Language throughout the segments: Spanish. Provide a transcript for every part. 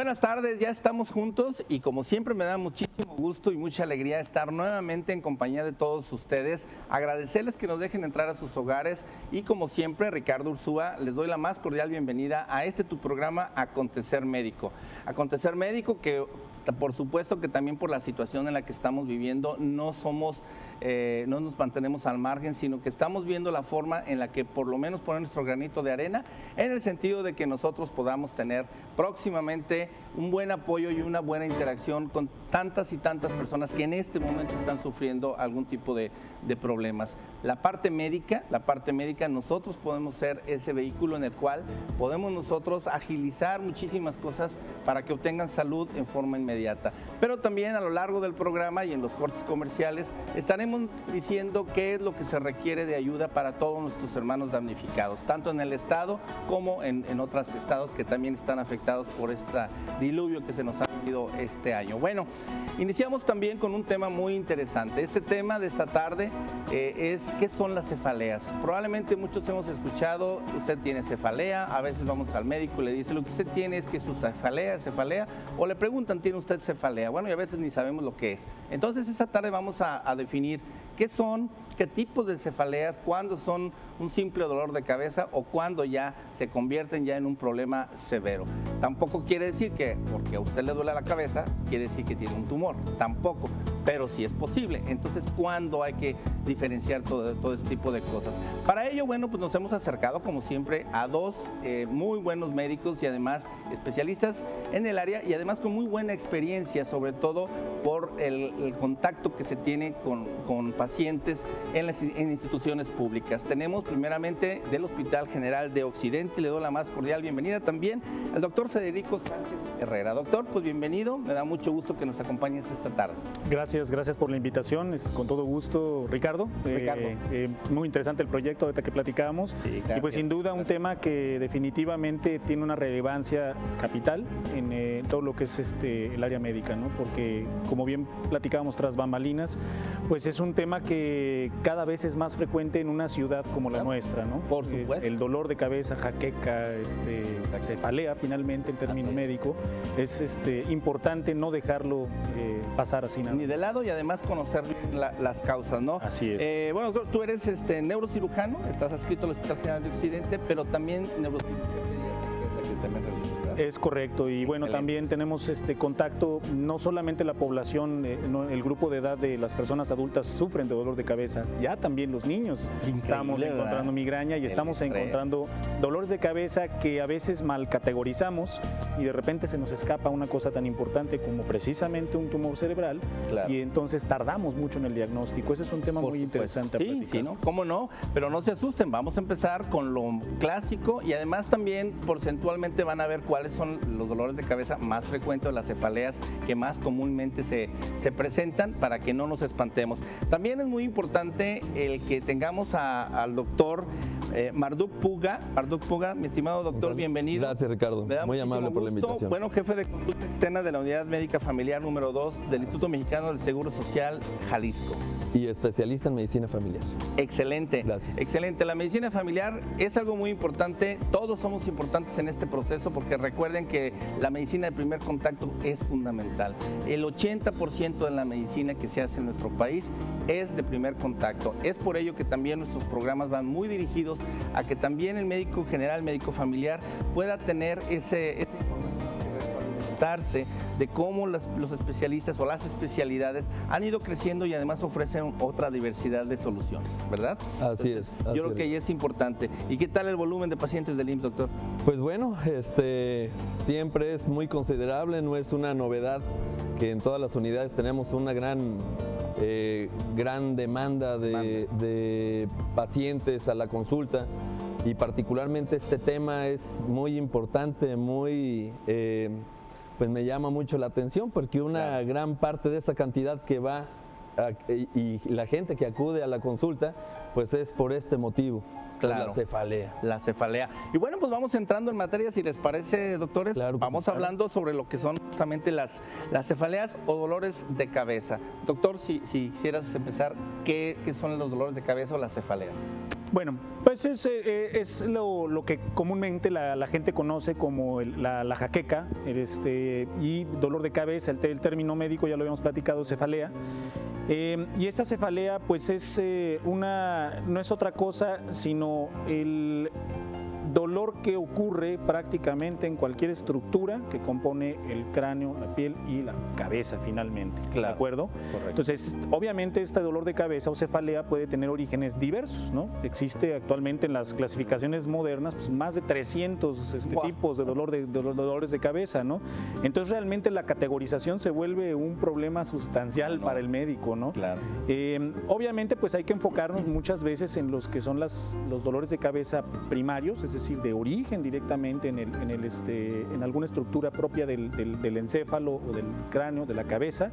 Buenas tardes, ya estamos juntos y como siempre me da muchísimo gusto y mucha alegría estar nuevamente en compañía de todos ustedes, agradecerles que nos dejen entrar a sus hogares y como siempre, Ricardo Ursúa, les doy la más cordial bienvenida a tu programa Acontecer Médico. Acontecer Médico que por supuesto que también por la situación en la que estamos viviendo no nos mantenemos al margen, sino que estamos viendo la forma en la que por lo menos poner nuestro granito de arena en el sentido de que nosotros podamos tener próximamente un buen apoyo y una buena interacción con tantas y tantas personas que en este momento están sufriendo algún tipo de problemas. La parte médica, nosotros podemos ser ese vehículo en el cual podemos nosotros agilizar muchísimas cosas para que obtengan salud en forma inmediata. Pero también a lo largo del programa y en los cortes comerciales estaremos diciendo qué es lo que se requiere de ayuda para todos nuestros hermanos damnificados, tanto en el estado como en otros estados que también están afectados por este diluvio que se nos ha vivido este año. Bueno, iniciamos también con un tema muy interesante. Este tema de esta tarde es ¿qué son las cefaleas? Probablemente muchos hemos escuchado, usted tiene cefalea, a veces vamos al médico y le dice lo que usted tiene es que su cefalea, o le preguntan, ¿tiene usted cefalea? Bueno, y a veces ni sabemos lo que es. Entonces esta tarde vamos a definir qué son, qué tipos de cefaleas, cuándo son un simple dolor de cabeza o cuándo ya se convierten ya en un problema severo. Tampoco quiere decir que porque a usted le duele la cabeza, quiere decir que tiene un tumor, tampoco, pero sí es posible. Entonces, ¿cuándo hay que diferenciar todo este tipo de cosas? Para ello, bueno, pues nos hemos acercado como siempre a dos muy buenos médicos y además especialistas en el área y además con muy buena experiencia, sobre todo por el contacto que se tiene con pacientes en instituciones públicas. Tenemos primeramente del Hospital General de Occidente, le doy la más cordial bienvenida también al doctor Federico Sánchez Herrera. Doctor, pues bienvenido, me da mucho gusto que nos acompañes esta tarde. Gracias por la invitación, es con todo gusto, Ricardo. Muy interesante el proyecto ahorita que platicábamos. Sí, y pues sin duda un tema que definitivamente tiene una relevancia capital en todo lo que es el área médica, ¿no? Porque como bien platicábamos tras bambalinas, pues es un tema que cada vez es más frecuente en una ciudad como la nuestra, ¿no? Por supuesto. El dolor de cabeza, jaqueca, la cefalea finalmente, el término médico, es importante no dejarlo pasar así nada. Ni de lado y además conocer las causas, ¿no? Así es. Bueno, tú eres neurocirujano, estás adscrito al Hospital General de Occidente, pero también neurocirujano. Es correcto y bueno, también tenemos contacto, no solamente la población, el grupo de edad de las personas adultas sufren de dolor de cabeza, ya también los niños estamos encontrando migraña y estamos encontrando dolores de cabeza que a veces mal categorizamos y de repente se nos escapa una cosa tan importante como precisamente un tumor cerebral. Claro. Y entonces tardamos mucho en el diagnóstico. Ese es un tema muy interesante a platicar. Sí, ¿no? ¿Cómo no? Pero no se asusten, vamos a empezar con lo clásico y además también porcentualmente van a ver cuáles son los dolores de cabeza más frecuentes o las cefaleas que más comúnmente se presentan para que no nos espantemos. También es muy importante el que tengamos al doctor Marduk Puga. Marduk Puga, mi estimado doctor, bienvenido. Gracias, Ricardo. Muy amable por la invitación. Bueno, jefe de conducta externa de la Unidad Médica Familiar número 2 del Instituto Mexicano del Seguro Social, Jalisco. Y especialista en medicina familiar. Excelente. Gracias. Excelente. La medicina familiar es algo muy importante. Todos somos importantes en este proceso porque recuerden que la medicina de primer contacto es fundamental. El 80% de la medicina que se hace en nuestro país es de primer contacto. Es por ello que también nuestros programas van muy dirigidos a que también el médico general, médico familiar pueda tener esa información de cómo los especialistas o las especialidades han ido creciendo y además ofrecen otra diversidad de soluciones, ¿verdad? Así es. Yo creo que ahí es importante. ¿Y qué tal el volumen de pacientes del IMSS, doctor? Pues bueno, siempre es muy considerable, no es una novedad que en todas las unidades tenemos una gran demanda de pacientes a la consulta y particularmente este tema es muy importante, pues me llama mucho la atención porque una gran parte de esa cantidad que va y la gente que acude a la consulta, pues es por este motivo. Claro. La cefalea. La cefalea. Y bueno, pues vamos entrando en materia, si les parece, doctores. Claro, vamos hablando sobre lo que son justamente las cefaleas o dolores de cabeza. Doctor, si quisieras empezar, ¿qué son los dolores de cabeza o las cefaleas? Bueno, pues es lo que comúnmente la gente conoce como la jaqueca, y dolor de cabeza, el término médico ya lo habíamos platicado, cefalea. Y esta cefalea pues no es otra cosa sino el dolor que ocurre prácticamente en cualquier estructura que compone el cráneo, la piel y la cabeza finalmente, claro, ¿de acuerdo? Correcto. Entonces, obviamente este dolor de cabeza o cefalea puede tener orígenes diversos, ¿no? Existe actualmente en las clasificaciones modernas pues, más de 300 tipos de dolores de cabeza, ¿no? Entonces, realmente la categorización se vuelve un problema sustancial para el médico, ¿no? Claro. Obviamente, pues hay que enfocarnos muchas veces en los que son los dolores de cabeza primarios, es decir, de origen directamente en alguna estructura propia del encéfalo o del cráneo, de la cabeza,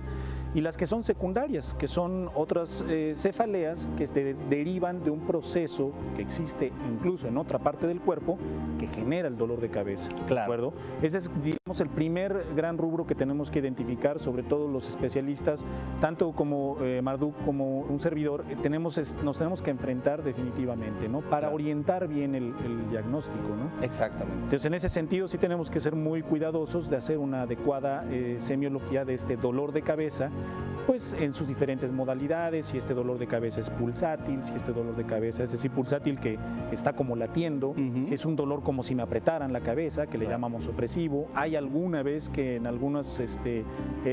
y las que son secundarias, que son otras cefaleas que derivan de un proceso que existe incluso en otra parte del cuerpo que genera el dolor de cabeza. Claro. ¿De acuerdo? Ese es, digamos, el primer gran rubro que tenemos que identificar, sobre todo los especialistas, tanto como Marduk como un servidor, nos tenemos que enfrentar definitivamente, ¿no? Para orientar bien el diagnóstico, ¿no? Exactamente. Entonces, en ese sentido, sí tenemos que ser muy cuidadosos de hacer una adecuada semiología de este dolor de cabeza, pues en sus diferentes modalidades, si este dolor de cabeza es pulsátil, si este dolor de cabeza es decir, pulsátil que está como latiendo, si es un dolor como si me apretaran la cabeza, que le llamamos opresivo. Hay alguna vez que en algunas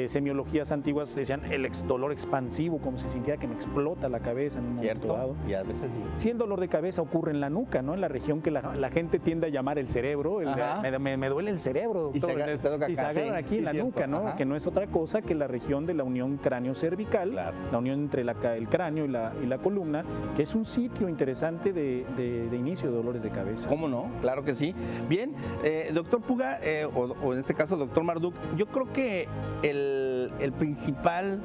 semiologías antiguas decían el dolor expansivo, como si sintiera que me explota la cabeza en un momento dado. Y a veces sí. Si el dolor de cabeza ocurre en la nuca, ¿no? En la región que la gente tiende a llamar el cerebro, me duele el cerebro, doctor, y se agarran aquí en la nuca, ¿no? Ajá. Que no es otra cosa que la región de la unión cráneo-cervical, claro, la unión entre el cráneo y la columna, que es un sitio interesante de inicio de dolores de cabeza. ¿Cómo no? Claro que sí. Bien, doctor Puga, o en este caso doctor Marduk, yo creo que el principal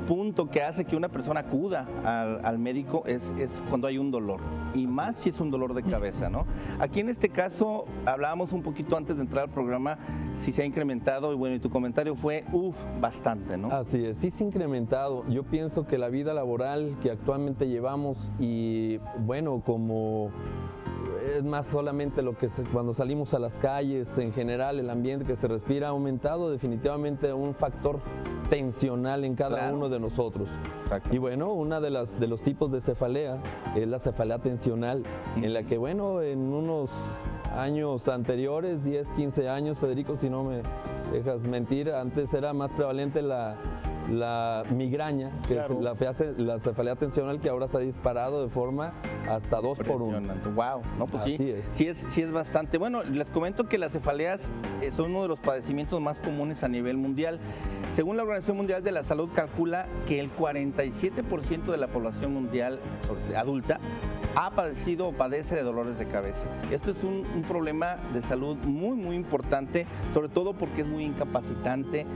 punto que hace que una persona acuda al médico es cuando hay un dolor, y más si es un dolor de cabeza, ¿no? Aquí en este caso hablábamos un poquito antes de entrar al programa si se ha incrementado, y bueno, y tu comentario fue, bastante, ¿no? Así es, sí se ha incrementado. Yo pienso que la vida laboral que actualmente llevamos y bueno, como es más solamente cuando salimos a las calles, en general el ambiente que se respira ha aumentado definitivamente un factor tensional en cada uno de nosotros. Exacto. Y bueno, una de los tipos de cefalea es la cefalea tensional, en la que bueno, en unos años anteriores, 10, 15 años, Federico, si no me dejas mentir, antes era más prevalente la migraña, que claro, es la cefalea tensional, que ahora se ha disparado de forma hasta 2 por 1. Wow, no, pues sí es bastante. Bueno, les comento que las cefaleas son uno de los padecimientos más comunes a nivel mundial. Según la Organización Mundial de la Salud, calcula que el 47% de la población mundial adulta ha padecido o padece de dolores de cabeza. Esto es un problema de salud muy, muy importante, sobre todo porque es muy incapacitante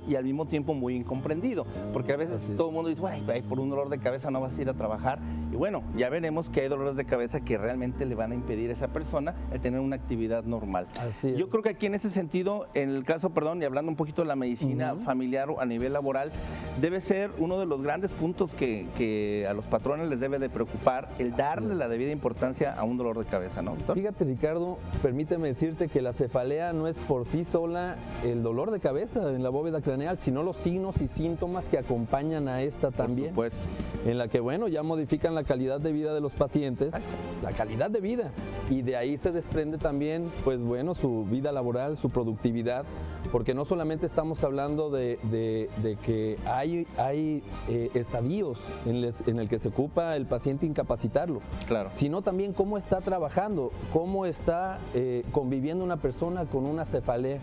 y al mismo tiempo muy incomprendido, porque a veces todo el mundo dice, bueno, por un dolor de cabeza no vas a ir a trabajar, y bueno, ya veremos que hay dolores de cabeza que realmente le van a impedir a esa persona el tener una actividad normal. Así es. Yo creo que aquí en ese sentido, en el caso, y hablando un poquito de la medicina familiar a nivel laboral, debe ser uno de los grandes puntos que a los patrones les debe de preocupar, el darle la debida importancia a un dolor de cabeza, ¿no, doctor? Fíjate, Ricardo, permíteme decirte que la cefalea no es por sí sola el dolor de cabeza en la bóveda craneal, sino los signos y síntomas que acompañan a esta también. Por supuesto. En la que, bueno, ya modifican la calidad de vida de los pacientes, la calidad de vida, y de ahí se desprende también, pues bueno, su vida laboral, su productividad, porque no solamente estamos hablando de que hay estadios en el que se ocupa el paciente incapacitarlo, claro, sino también cómo está trabajando, cómo está conviviendo una persona con una cefalea,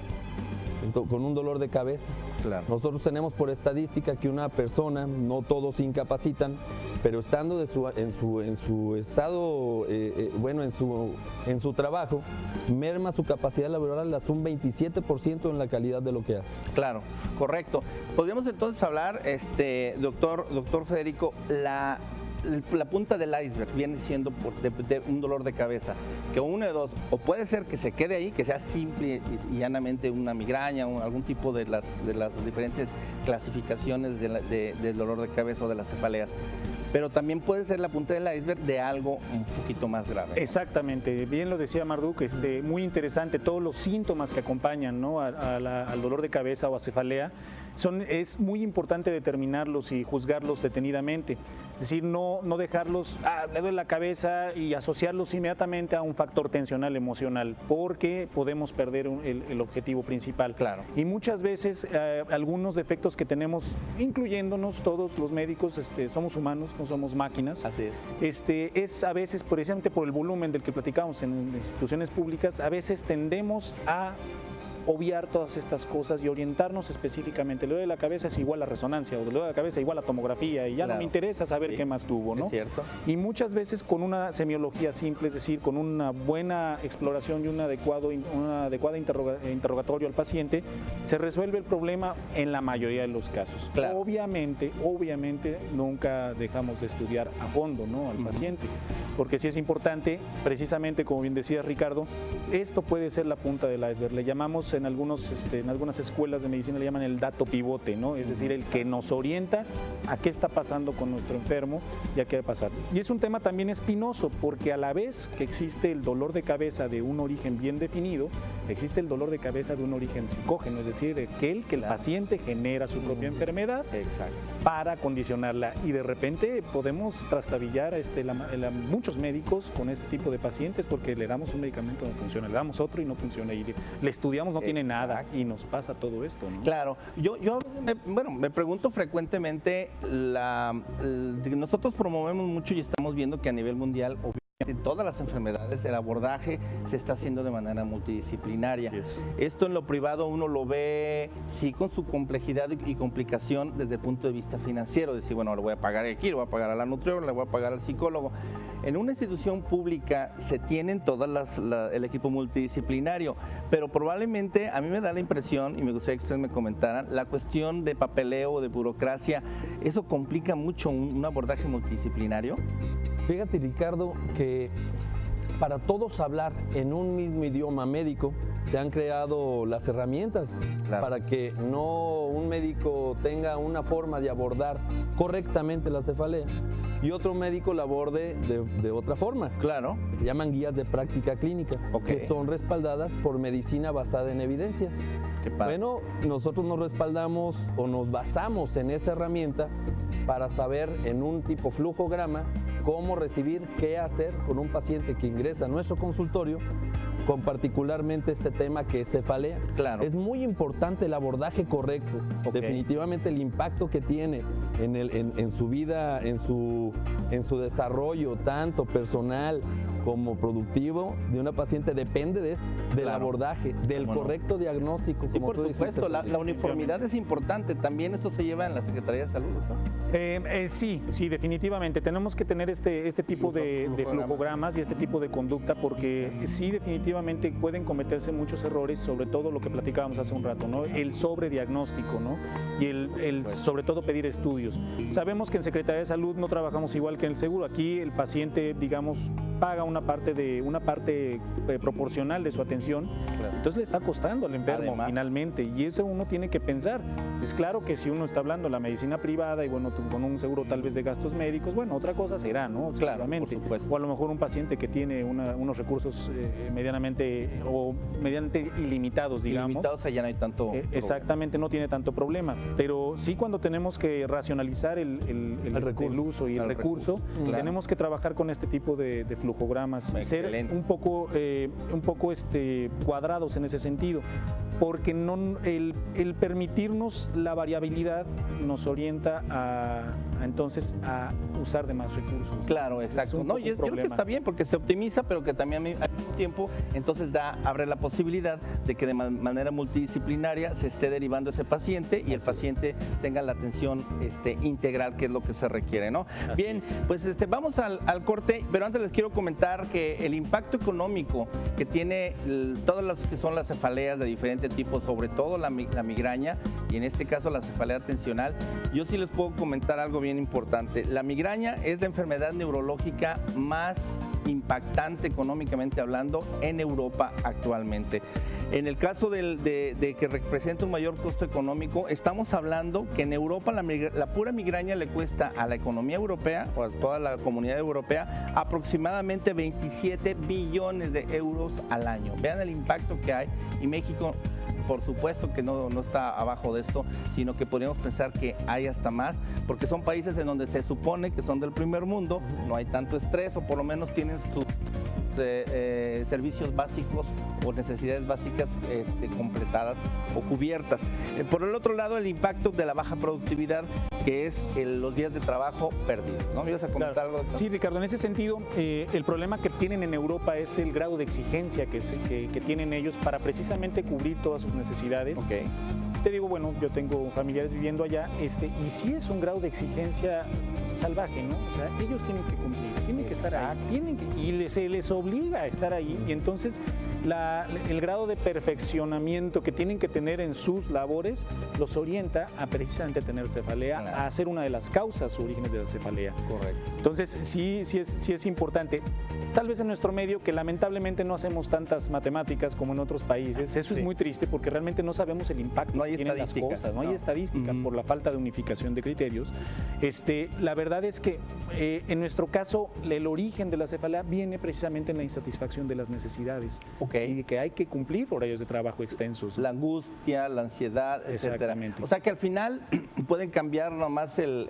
con un dolor de cabeza. Claro. Nosotros tenemos por estadística que una persona, no todos se incapacitan, pero estando en su estado, en su trabajo, merma su capacidad laboral hasta un 27% en la calidad de lo que hace. Claro, correcto. Podríamos entonces hablar, doctor Federico, la punta del iceberg viene siendo de un dolor de cabeza, que uno de dos, o puede ser que se quede ahí, que sea simple y llanamente una migraña o algún tipo de las diferentes clasificaciones del dolor de cabeza o de las cefaleas, pero también puede ser la punta del iceberg de algo un poquito más grave, ¿no? Exactamente, bien lo decía Marduk, muy interesante, todos los síntomas que acompañan, ¿no?, al dolor de cabeza o a cefalea, es muy importante determinarlos y juzgarlos detenidamente. Es decir, no dejarlos, le duele la cabeza y asociarlos inmediatamente a un factor tensional emocional, porque podemos perder el objetivo principal. Claro. Y muchas veces algunos defectos que tenemos, incluyéndonos todos los médicos, somos humanos, no somos máquinas. Así es. Es a veces, precisamente por el volumen del que platicamos en instituciones públicas, a veces tendemos a obviar todas estas cosas y orientarnos específicamente. El dolor de la cabeza es igual a resonancia, o el dolor de la cabeza es igual a tomografía, y ya no me interesa saber qué más tuvo, ¿no? Es cierto. Y muchas veces con una semiología simple, es decir, con una buena exploración y un adecuado interrogatorio al paciente, se resuelve el problema en la mayoría de los casos. Claro. Obviamente, nunca dejamos de estudiar a fondo, ¿no?, al paciente, porque sí es importante, precisamente como bien decía Ricardo, esto puede ser la punta del iceberg. Le llamamos en algunas escuelas de medicina le llaman el dato pivote, ¿no? Es decir, el que nos orienta a qué está pasando con nuestro enfermo y a qué va a pasar. Y es un tema también espinoso, porque a la vez que existe el dolor de cabeza de un origen bien definido, existe el dolor de cabeza de un origen psicógeno, es decir, aquel que el paciente genera su propia enfermedad. Exacto. Para condicionarla, y de repente podemos trastabillar muchos médicos con este tipo de pacientes, porque le damos un medicamento que no funciona, le damos otro y no funciona, y le estudiamos, no tiene nada, y nos pasa todo esto, ¿no? Claro, yo me pregunto frecuentemente, nosotros promovemos mucho y estamos viendo que a nivel mundial, en todas las enfermedades el abordaje se está haciendo de manera multidisciplinaria. Esto en lo privado uno lo ve sí con su complejidad y complicación desde el punto de vista financiero, decir, bueno, le voy a pagar aquí, le voy a pagar a la nutrióloga, le voy a pagar al psicólogo. En una institución pública se tienen todas el equipo multidisciplinario, pero probablemente a mí me da la impresión, y me gustaría que ustedes me comentaran, la cuestión de papeleo o de burocracia, ¿eso complica mucho un abordaje multidisciplinario? Fíjate, Ricardo, que para todos hablar en un mismo idioma médico se han creado las herramientas para que un médico tenga una forma de abordar correctamente la cefalea y otro médico la aborde de otra forma. Claro. Se llaman guías de práctica clínica, que son respaldadas por medicina basada en evidencias. Bueno, nosotros nos respaldamos o nos basamos en esa herramienta para saber en un tipo flujograma cómo recibir, qué hacer con un paciente que ingresa a nuestro consultorio con particularmente este tema que es cefalea. Claro. Es muy importante el abordaje correcto. Definitivamente el impacto que tiene en su vida, en su desarrollo, tanto personal como productivo de una paciente depende del abordaje, del correcto diagnóstico. Sí, por supuesto, la uniformidad es importante. También esto se lleva en la Secretaría de Salud, ¿no? Sí, definitivamente. Tenemos que tener este tipo de flujogramas y este tipo de conducta, porque sí, definitivamente pueden cometerse muchos errores, sobre todo lo que platicábamos hace un rato, ¿no? El sobrediagnóstico, ¿no? Y el sobre todo pedir estudios. Sabemos que en Secretaría de Salud no trabajamos igual que en el seguro. Aquí el paciente, digamos, paga una parte proporcional de su atención, entonces le está costando al enfermo finalmente, y eso uno tiene que pensar. Es claro que si uno está hablando de la medicina privada y bueno, con un seguro tal vez de gastos médicos, bueno, otra cosa será, ¿no? Claramente. O a lo mejor un paciente que tiene unos recursos medianamente ilimitados, digamos. Ilimitados, allá no hay tanto exactamente, no tiene tanto problema, pero sí cuando tenemos que racionalizar el uso y el recurso, tenemos que trabajar con este tipo de flujogramas, ser un poco cuadrados en ese sentido, porque el permitirnos la variabilidad nos orienta entonces a usar de más recursos. Claro, exacto. No, yo creo que está bien porque se optimiza, pero que también al mismo tiempo entonces abre la posibilidad de que de manera multidisciplinaria se esté derivando ese paciente y el paciente tenga la atención integral, que es lo que se requiere, ¿no? Bien, pues vamos al corte, pero antes les quiero comentar que el impacto económico que tiene todas las que son las cefaleas de diferente tipo, sobre todo la migraña y en este caso la cefalea tensional, yo sí les puedo comentar algo bien importante. La migraña es la enfermedad neurológica más impactante económicamente hablando en Europa actualmente. En el caso de que representa un mayor costo económico, estamos hablando que en Europa la pura migraña le cuesta a la economía europea o a toda la comunidad europea aproximadamente 27 billones de euros al año. Vean el impacto que hay, y México por supuesto que no está abajo de esto, sino que podríamos pensar que hay hasta más, porque son países en donde se supone que son del primer mundo, no hay tanto estrés, o por lo menos tienen sus servicios básicos o necesidades básicas completadas o cubiertas. Por el otro lado, el impacto de la baja productividad, que es los días de trabajo perdidos, ¿no? ¿Me ibas a comentar algo? Sí, Ricardo, en ese sentido, el problema que tienen en Europa es el grado de exigencia que tienen ellos para precisamente cubrir todas sus necesidades. Okay. Te digo, bueno, yo tengo familiares viviendo allá, y sí es un grado de exigencia salvaje, ¿no? O sea, ellos tienen que cumplir, tienen que estar ahí, se les obliga a estar ahí, y entonces el grado de perfeccionamiento que tienen que tener en sus labores los orienta a precisamente tener cefalea, claro, a ser una de las causas o orígenes de la cefalea. Correcto. Entonces, sí es importante. Tal vez en nuestro medio, que lamentablemente no hacemos tantas matemáticas como en otros países, eso es muy triste, porque realmente no sabemos el impacto que tienen las cosas, no hay estadística por la falta de unificación de criterios. La verdad es que en nuestro caso el origen de la cefalea viene precisamente en la insatisfacción de las necesidades, y que hay que cumplir horarios de trabajo extensos. La angustia, la ansiedad, etcétera. O sea que al final pueden cambiar nomás el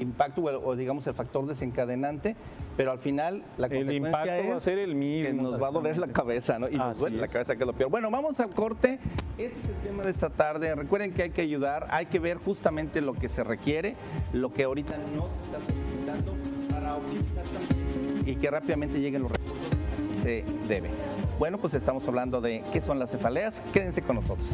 impacto o digamos el factor desencadenante, pero al final la consecuencia va a ser el mismo, que nos va a doler la cabeza, ¿no? Y nos duele la cabeza, que es lo peor. Bueno, vamos al corte. Este es el tema de esta tarde. Recuerden que hay que ayudar, hay que ver justamente lo que se requiere, lo que ahorita no se está solicitando para optimizar también y que rápidamente lleguen los recursos que se debe. Bueno, pues estamos hablando de qué son las cefaleas. Quédense con nosotros.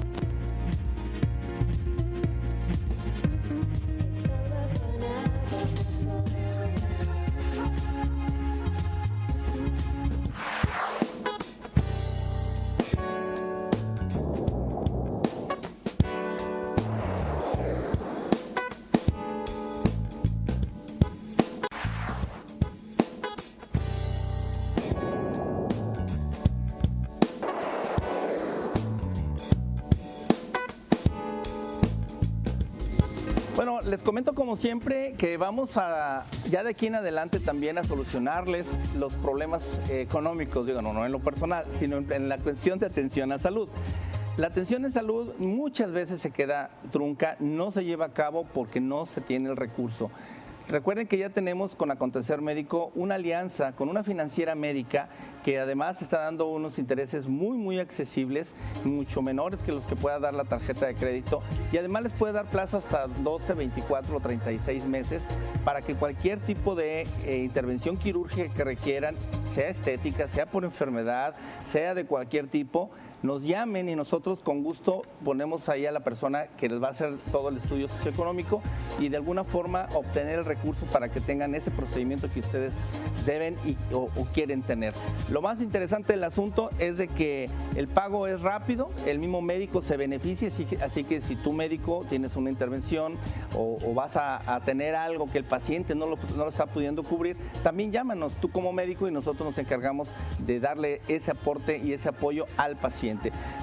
Bueno, les comento como siempre que vamos ya de aquí en adelante también a solucionarles los problemas económicos, digo, no en lo personal, sino en la cuestión de atención a salud. La atención en salud muchas veces se queda trunca, no se lleva a cabo porque no se tiene el recurso. Recuerden que ya tenemos con Acontecer Médico una alianza con una financiera médica que además está dando unos intereses muy accesibles, mucho menores que los que pueda dar la tarjeta de crédito, y además les puede dar plazo hasta 12, 24 o 36 meses para que cualquier tipo de intervención quirúrgica que requieran, sea estética, sea por enfermedad, sea de cualquier tipo, nos llamen y nosotros con gusto ponemos ahí a la persona que les va a hacer todo el estudio socioeconómico y de alguna forma obtener el recurso para que tengan ese procedimiento que ustedes deben o quieren tener. Lo más interesante del asunto es de que el pago es rápido, el mismo médico se beneficia, así que si tu médico tienes una intervención o vas a tener algo que el paciente no lo está pudiendo cubrir, también llámanos tú como médico y nosotros nos encargamos de darle ese aporte y ese apoyo al paciente.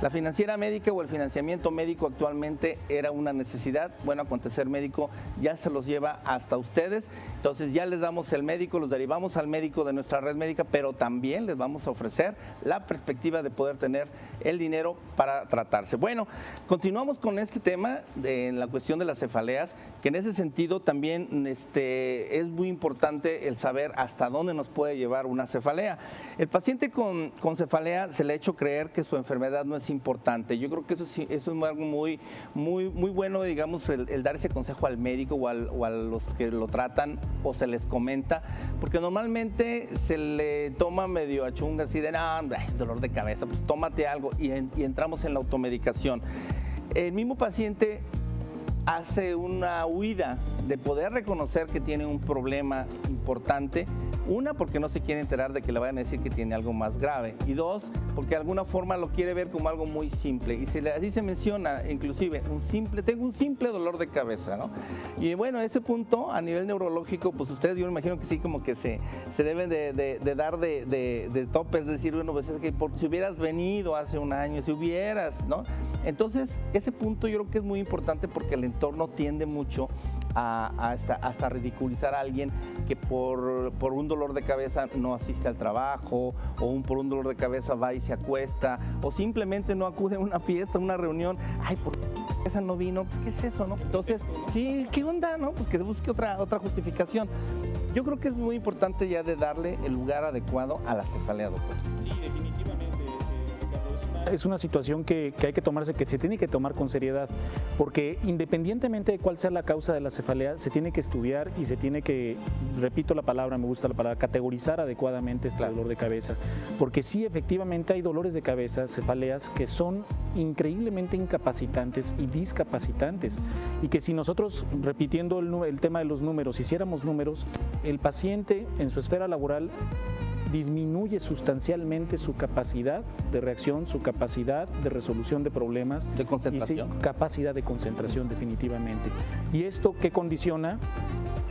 La financiera médica o el financiamiento médico actualmente era una necesidad. Bueno, Acontecer Médico ya se los lleva hasta ustedes. Entonces ya les damos el médico, los derivamos al médico de nuestra red médica, pero también les vamos a ofrecer la perspectiva de poder tener el dinero para tratarse. Bueno, continuamos con este tema en la cuestión de las cefaleas, que en ese sentido también es muy importante el saber hasta dónde nos puede llevar una cefalea. El paciente con cefalea se le ha hecho creer que su enfermedad no es importante. Yo creo que eso es algo muy bueno, digamos, el dar ese consejo al médico o a los que lo tratan o se les comenta, porque normalmente se le toma medio a chunga así de, dolor de cabeza, pues tómate algo y entramos en la automedicación. El mismo paciente hace una huida de poder reconocer que tiene un problema importante. Una, porque no se quiere enterar de que le vayan a decir que tiene algo más grave. Y dos, porque de alguna forma lo quiere ver como algo muy simple. Y así se menciona, inclusive, tengo un simple dolor de cabeza, ¿no? Y bueno, ese punto, a nivel neurológico, pues ustedes, yo me imagino que sí, como que se deben de dar de topes, decir, bueno, pues es que si hubieras venido hace un año, si hubieras, ¿no? Entonces, ese punto yo creo que es muy importante porque el entorno tiende mucho hasta ridiculizar a alguien que por un dolor de cabeza no asiste al trabajo, o por un dolor de cabeza va y se acuesta, o simplemente no acude a una fiesta, a una reunión. Ay, ¿por qué esa no vino? Pues, ¿qué es eso, no? Entonces, sí, ¿qué onda, no? Pues que se busque otra justificación. Yo creo que es muy importante ya de darle el lugar adecuado a la cefalea, doctor. Sí, definitivamente. Es una situación que hay que tomarse, que se tiene que tomar con seriedad, porque independientemente de cuál sea la causa de la cefalea, se tiene que estudiar y se tiene que, repito la palabra, me gusta la palabra, categorizar adecuadamente este dolor de cabeza, porque sí, efectivamente hay dolores de cabeza, cefaleas, que son increíblemente incapacitantes y discapacitantes, y que si nosotros, repitiendo el tema de los números, hiciéramos números, el paciente en su esfera laboral disminuye sustancialmente su capacidad de reacción, su capacidad de resolución de problemas. De concentración. Y su capacidad de concentración, definitivamente. ¿Y esto qué condiciona?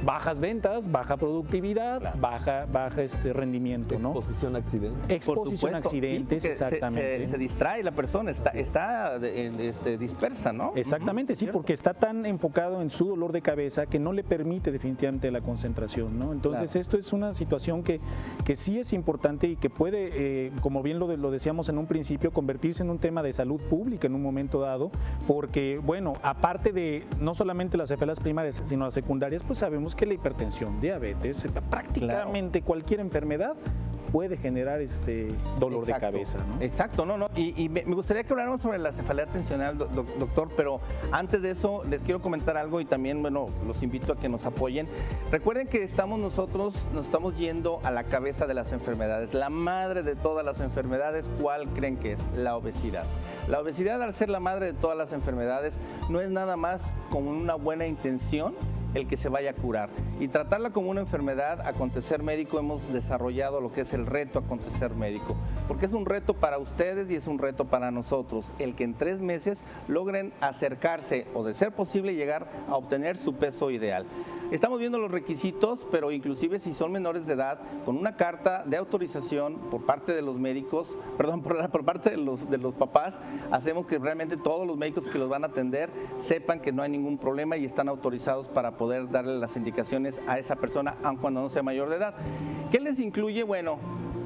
Bajas ventas, baja productividad, baja rendimiento, ¿no? Exposición a accidentes. Exposición a accidentes, sí, exactamente. Se distrae la persona, está dispersa, ¿no? Exactamente, sí, porque está tan enfocado en su dolor de cabeza que no le permite definitivamente la concentración, ¿no? Entonces, esto es una situación que sí es importante y que puede, como bien lo decíamos en un principio, convertirse en un tema de salud pública en un momento dado, porque, bueno, aparte de no solamente las cefaleas primarias, sino las secundarias, pues sabemos que la hipertensión, diabetes, prácticamente cualquier enfermedad puede generar dolor de cabeza, ¿no? Exacto, y me gustaría que habláramos sobre la cefalea tensional, doctor, pero antes de eso les quiero comentar algo y también, bueno, los invito a que nos apoyen. Recuerden que nos estamos yendo a la cabeza de las enfermedades. La madre de todas las enfermedades, ¿cuál creen que es? La obesidad. La obesidad, al ser la madre de todas las enfermedades, no es nada más como una buena intención el que se vaya a curar. Y tratarla como una enfermedad, Acontecer Médico hemos desarrollado lo que es el reto Acontecer Médico, porque es un reto para ustedes y es un reto para nosotros, el que en 3 meses logren acercarse o, de ser posible, llegar a obtener su peso ideal. Estamos viendo los requisitos, pero inclusive si son menores de edad, con una carta de autorización por parte de los médicos, perdón, por parte de los papás, hacemos que realmente todos los médicos que los van a atender sepan que no hay ningún problema y están autorizados para poder darle las indicaciones a esa persona, aun cuando no sea mayor de edad. ¿Qué les incluye? Bueno,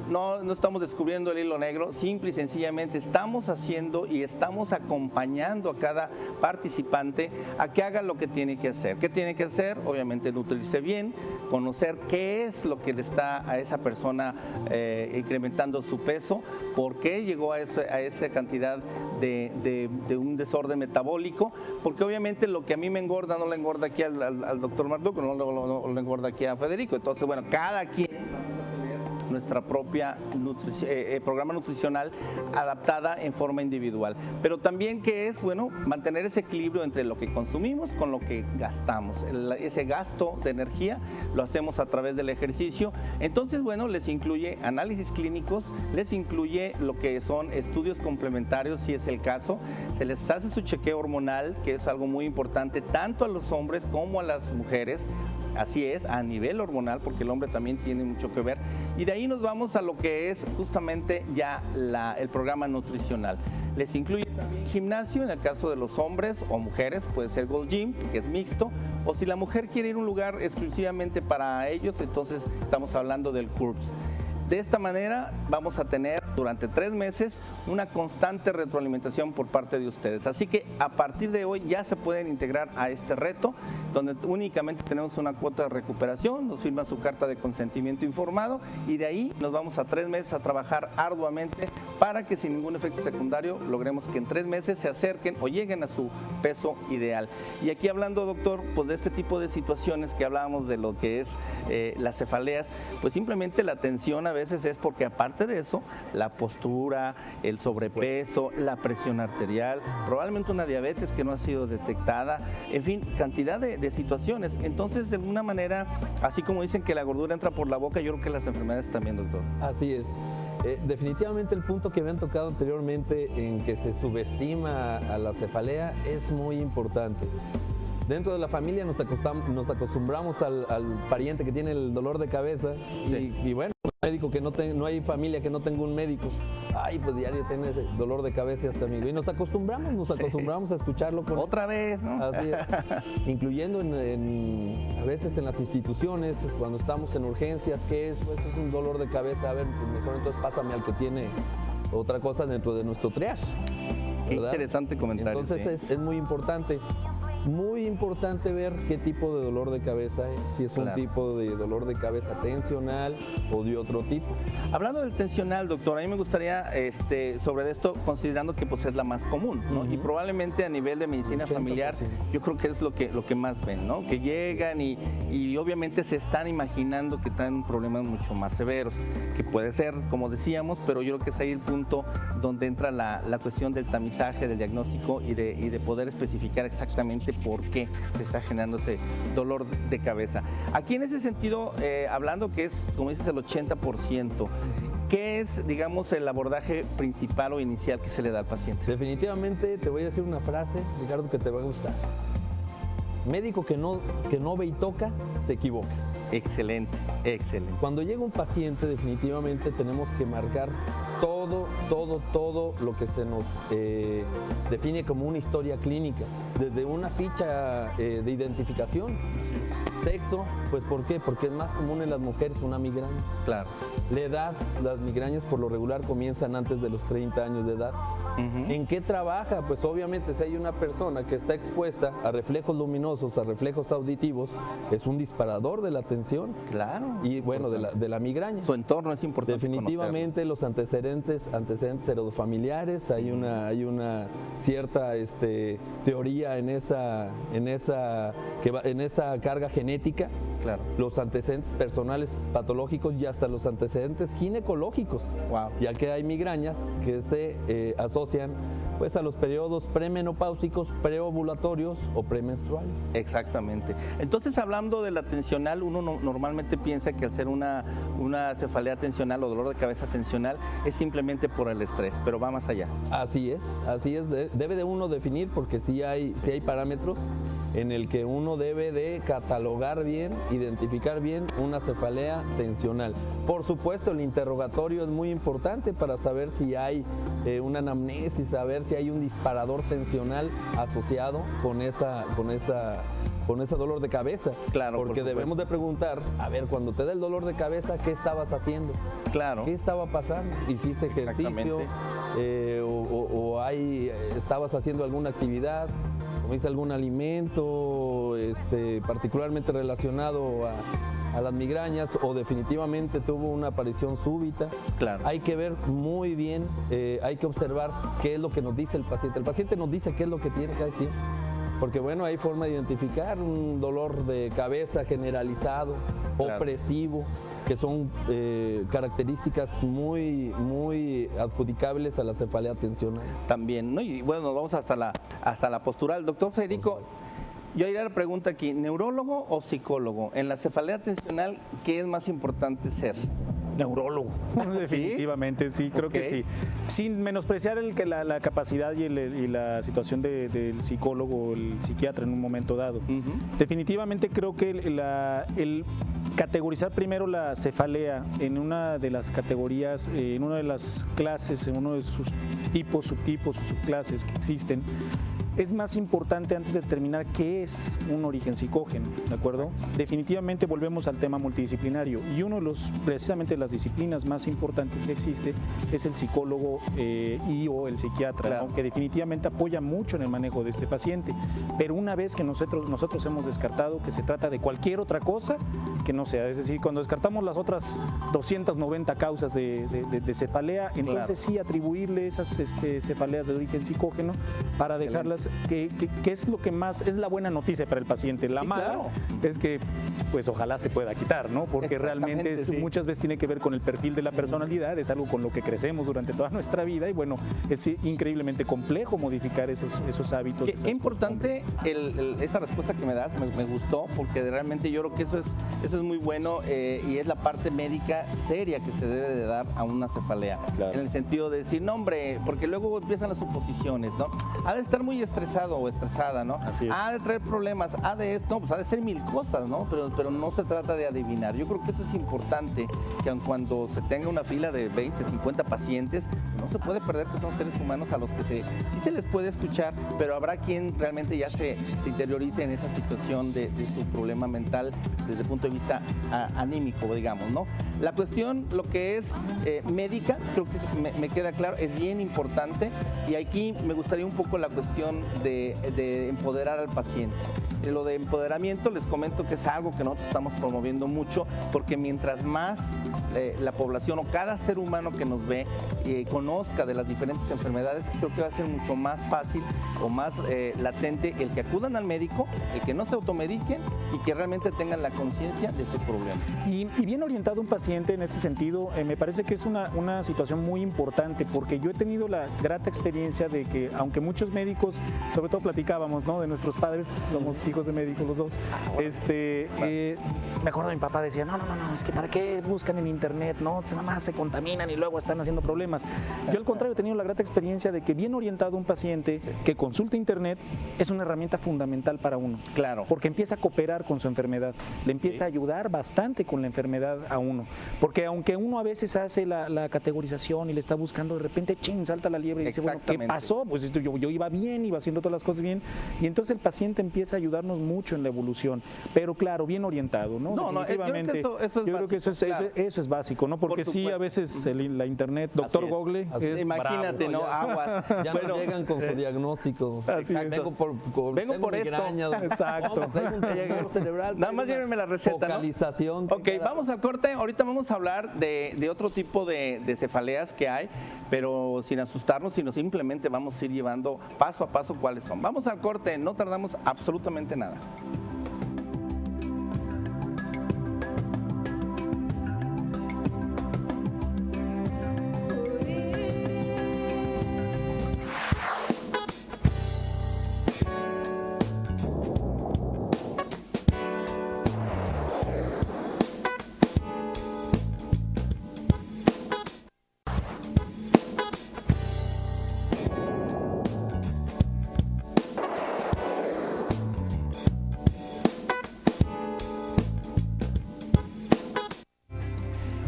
no estamos descubriendo el hilo negro, simple y sencillamente estamos haciendo y estamos acompañando a cada participante a que haga lo que tiene que hacer. ¿Qué tiene que hacer? Obviamente nutrirse bien, conocer qué es lo que le está a esa persona incrementando su peso, por qué llegó a esa cantidad de un desorden metabólico, porque obviamente lo que a mí me engorda no le engorda aquí al doctor Marduco, no le engorda aquí a Federico. Entonces, bueno, cada quien nuestra propia programa nutricional adaptada en forma individual. Pero también que es, bueno, mantener ese equilibrio entre lo que consumimos con lo que gastamos. Ese gasto de energía lo hacemos a través del ejercicio. Entonces, bueno, les incluye análisis clínicos, les incluye lo que son estudios complementarios, si es el caso. Se les hace su chequeo hormonal, que es algo muy importante, tanto a los hombres como a las mujeres. Así es, a nivel hormonal, porque el hombre también tiene mucho que ver. Y de ahí nos vamos a lo que es justamente ya el programa nutricional. Les incluye también gimnasio, en el caso de los hombres o mujeres, puede ser Gold Gym, que es mixto, o si la mujer quiere ir a un lugar exclusivamente para ellos, entonces estamos hablando del CURBS. De esta manera vamos a tener durante 3 meses una constante retroalimentación por parte de ustedes. Así que a partir de hoy ya se pueden integrar a este reto, donde únicamente tenemos una cuota de recuperación, nos firman su carta de consentimiento informado y de ahí nos vamos a 3 meses a trabajar arduamente para que sin ningún efecto secundario logremos que en 3 meses se acerquen o lleguen a su peso ideal. Y aquí hablando, doctor, pues de este tipo de situaciones que hablábamos de lo que es las cefaleas, pues simplemente la atención a veces veces es porque aparte de eso, la postura, el sobrepeso, la presión arterial, probablemente una diabetes que no ha sido detectada, en fin, cantidad de situaciones. Entonces, de alguna manera, así como dicen que la gordura entra por la boca, yo creo que las enfermedades también, doctor. Así es. Definitivamente el punto que habían tocado anteriormente en que se subestima a la cefalea es muy importante. Dentro de la familia nos acostumbramos al pariente que tiene el dolor de cabeza y bueno, médico que no hay familia que no tenga un médico. Ay, pues diario tiene ese dolor de cabeza este amigo. Y nos acostumbramos a escucharlo con otra vez, ¿no? Así es. Incluyendo a veces en las instituciones, cuando estamos en urgencias, ¿qué es? Pues es un dolor de cabeza. A ver, pues mejor entonces pásame al que tiene otra cosa dentro de nuestro triage. Qué interesante comentario. Entonces es muy importante. Muy importante ver qué tipo de dolor de cabeza es, si es un tipo de dolor de cabeza tensional o de otro tipo. Hablando del tensional, doctor, a mí me gustaría sobre esto, considerando que pues, es la más común, ¿no? Y probablemente a nivel de medicina 80%. Familiar, yo creo que es lo que más ven, ¿no? Que llegan y obviamente se están imaginando que traen problemas mucho más severos, que puede ser, como decíamos, pero yo creo que es ahí el punto donde entra la cuestión del tamizaje, del diagnóstico y de poder especificar exactamente por qué se está generando ese dolor de cabeza. Aquí en ese sentido, hablando que es, como dices, el 80%, ¿qué es, digamos, el abordaje principal o inicial que se le da al paciente? Definitivamente te voy a decir una frase, Ricardo, que te va a gustar. Médico que no ve y toca, se equivoca. Excelente, excelente. Cuando llega un paciente, definitivamente tenemos que marcar todo lo que se nos define como una historia clínica, desde una ficha de identificación. Así es. Sexo, pues ¿por qué? Porque es más común en las mujeres una migraña. Claro. La edad, las migrañas por lo regular comienzan antes de los 30 años de edad. ¿En qué trabaja? Pues obviamente si hay una persona que está expuesta a reflejos luminosos, a reflejos auditivos, es un disparador de la atención. Claro. Y bueno, de la migraña. Su entorno es importante. Definitivamente los antecedentes heredofamiliares, hay una cierta teoría en esa carga genética. Claro. Los antecedentes personales patológicos y hasta los antecedentes ginecológicos. Wow. Ya que hay migrañas que se asocian pues a los periodos premenopáusicos, preovulatorios o premenstruales. Exactamente. Entonces, hablando de la tensional, uno normalmente piensa que al ser una cefalea tensional o dolor de cabeza tensional es simplemente por el estrés, pero va más allá. Así es. Debe de uno definir, porque sí hay parámetros en el que uno debe de catalogar bien, identificar bien una cefalea tensional. Por supuesto, el interrogatorio es muy importante para saber si hay una anamnesis, saber si hay un disparador tensional asociado con ese dolor de cabeza. Claro, porque debemos de preguntar, a ver, cuando te da el dolor de cabeza, ¿qué estabas haciendo? Claro. ¿Qué estaba pasando? ¿Hiciste ejercicio? ¿Estabas haciendo alguna actividad? ¿Comiste algún alimento particularmente relacionado a las migrañas o definitivamente tuvo una aparición súbita? Claro. Hay que ver muy bien, hay que observar qué es lo que nos dice el paciente. El paciente nos dice qué es lo que tiene que decir. Porque bueno, hay forma de identificar un dolor de cabeza generalizado, claro, opresivo, que son características muy adjudicables a la cefalea tensional. También, ¿no? Y bueno, nos vamos hasta la postural. Doctor Federico, yo haría la pregunta aquí, ¿neurólogo o psicólogo? En la cefalea tensional, ¿qué es más importante ser? Neurólogo, definitivamente, sí, creo que sí. Sin menospreciar la capacidad y la situación del psicólogo o el psiquiatra en un momento dado. Definitivamente creo que el categorizar primero la cefalea en una de las categorías, en una de las clases, en uno de sus tipos, subtipos o subclases que existen, es más importante antes de determinar qué es un origen psicógeno, ¿de acuerdo? Definitivamente volvemos al tema multidisciplinario y uno de precisamente las disciplinas más importantes que existe es el psicólogo o el psiquiatra, claro, ¿no? Que definitivamente apoya mucho en el manejo de este paciente, pero una vez que nosotros hemos descartado que se trata de cualquier otra cosa que no sea, es decir, cuando descartamos las otras 290 causas de cefalea, entonces claro, sí atribuirle esas cefaleas de origen psicógeno para dejarlas cosas que es lo que más es la buena noticia para el paciente. La mala claro. es que pues ojalá se pueda quitar, ¿no? Porque realmente muchas veces tiene que ver con el perfil de la personalidad, es algo con lo que crecemos durante toda nuestra vida y bueno, es increíblemente complejo modificar esos hábitos. Qué importante esa respuesta que me das, me gustó, porque realmente yo creo que eso es muy bueno y es la parte médica seria que se debe de dar a una cefalea. Claro. En el sentido de decir, no hombre, porque luego empiezan las suposiciones, ¿no? Ha de estar muy estresado o estresada, ¿no? Ha de traer problemas, ha de ser mil cosas, ¿no? Pero no se trata de adivinar. Yo creo que eso es importante, que aun cuando se tenga una fila de 20, 50 pacientes, no se puede perder que son seres humanos a los que sí se les puede escuchar, pero habrá quien realmente ya se interiorice en esa situación de su problema mental desde el punto de vista anímico, digamos, ¿no? La cuestión, lo que es médica, creo que me queda claro, es bien importante y aquí me gustaría un poco la cuestión de empoderar al paciente. Lo de empoderamiento les comento que es algo que nosotros estamos promoviendo mucho porque mientras más la población o cada ser humano que nos ve conozca de las diferentes enfermedades, creo que va a ser mucho más fácil o más latente el que acudan al médico, el que no se automediquen y que realmente tengan la conciencia de su problema. Y bien orientado un paciente en este sentido, me parece que es una situación muy importante porque yo he tenido la grata experiencia de que aunque muchos médicos, sobre todo platicábamos, ¿no? De nuestros padres, somos hijos de médicos los dos, me acuerdo de mi papá decía, no, es que ¿para qué buscan en internet? No, nada más se contaminan y luego están haciendo problemas. Yo al contrario he tenido la grata experiencia de que bien orientado un paciente que consulta internet es una herramienta fundamental para uno. Claro. Porque empieza a cooperar con su enfermedad, le empieza a ayudar bastante con la enfermedad a uno. Porque aunque uno a veces hace la categorización y le está buscando, de repente, salta la liebre y dice, bueno, ¿qué pasó? Pues yo iba bien, iba haciendo todas las cosas bien. Y entonces el paciente empieza a ayudarnos mucho en la evolución. Pero claro, bien orientado, ¿no? Definitivamente. Yo creo que eso es básico, ¿no? Porque sí, a veces la internet, doctor Google, es imagínate, bravo, ¿no? Aguas. Ya no llegan con su diagnóstico. Vengo por esto. Exacto. Cerebral, nada más llévenme la receta, focalización. ¿no? Ok, vamos al corte. Ahorita vamos a hablar de otro tipo de cefaleas que hay, pero sin asustarnos, sino simplemente vamos a ir llevando paso a paso cuáles son. Vamos al corte, no tardamos absolutamente nada.